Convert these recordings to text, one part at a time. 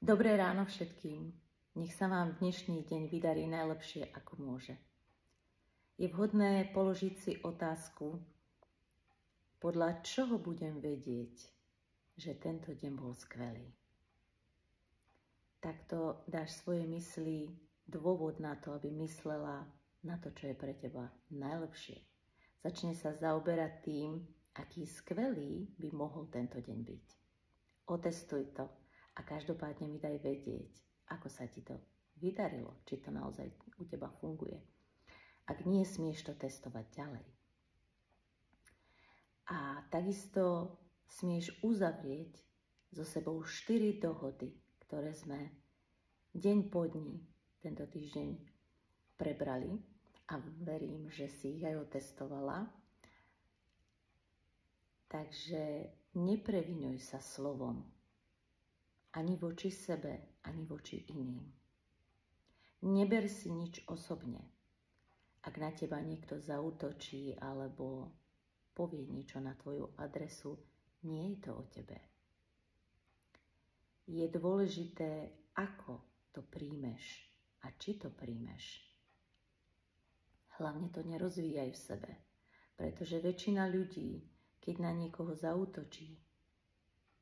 Dobré ráno všetkým. Nech sa vám dnešný deň vydarí najlepšie, ako môže. Je vhodné položiť si otázku, podľa čoho budem vedieť, že tento deň bol skvelý. Takto dáš svojej mysli dôvod na to, aby myslela na to, čo je pre teba najlepšie. Začne sa zaoberať tým, aký skvelý by mohol tento deň byť. Otestuj to. A každopádne mi daj vedieť, ako sa ti to vydarilo, či to naozaj u teba funguje. Ak nie, smieš to testovať ďalej. A takisto smieš uzavrieť so sebou 4 dohody, ktoré sme deň po dni tento týždeň prebrali a verím, že si ich aj otestovala. Takže nepreviňuj sa slovom, ani voči sebe, ani voči iným. Neber si nič osobne. Ak na teba niekto zaútočí alebo povie niečo na tvoju adresu, nie je to o tebe. Je dôležité, ako to príjmeš a či to príjmeš. Hlavne to nerozvíjaj v sebe, pretože väčšina ľudí, keď na niekoho zaútočí,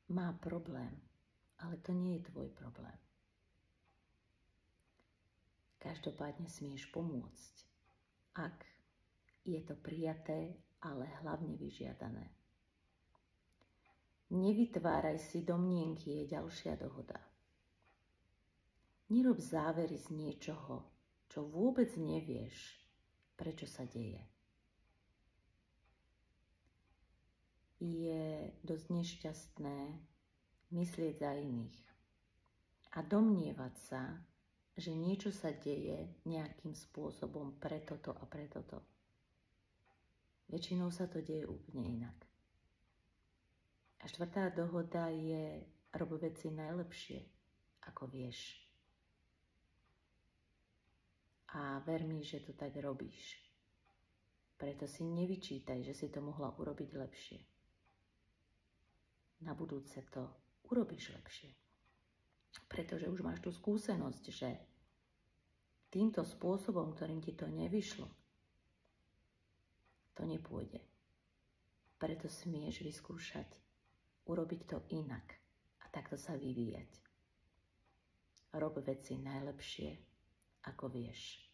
má problém. Ale to nie je tvoj problém. Každopádne smieš pomôcť, ak je to prijaté, ale hlavne vyžiadané. Nevytváraj si domnienky, je ďalšia dohoda. Nerob závery z niečoho, čo vôbec nevieš, prečo sa deje. Je dosť nešťastné myslieť za iných a domnievať sa, že niečo sa deje nejakým spôsobom pre toto a pre toto. Väčšinou sa to deje úplne inak. A 4. dohoda je rob veci najlepšie, ako vieš. A ver mi, že to tak robíš. Preto si nevyčítaj, že si to mohla urobiť lepšie. Na budúce to urobíš lepšie. Pretože už máš tú skúsenosť, že týmto spôsobom, ktorým ti to nevyšlo, to nepôjde. Preto smieš vyskúšať urobiť to inak a takto sa vyvíjať. Rob veci najlepšie, ako vieš.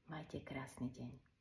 Majte krásny deň.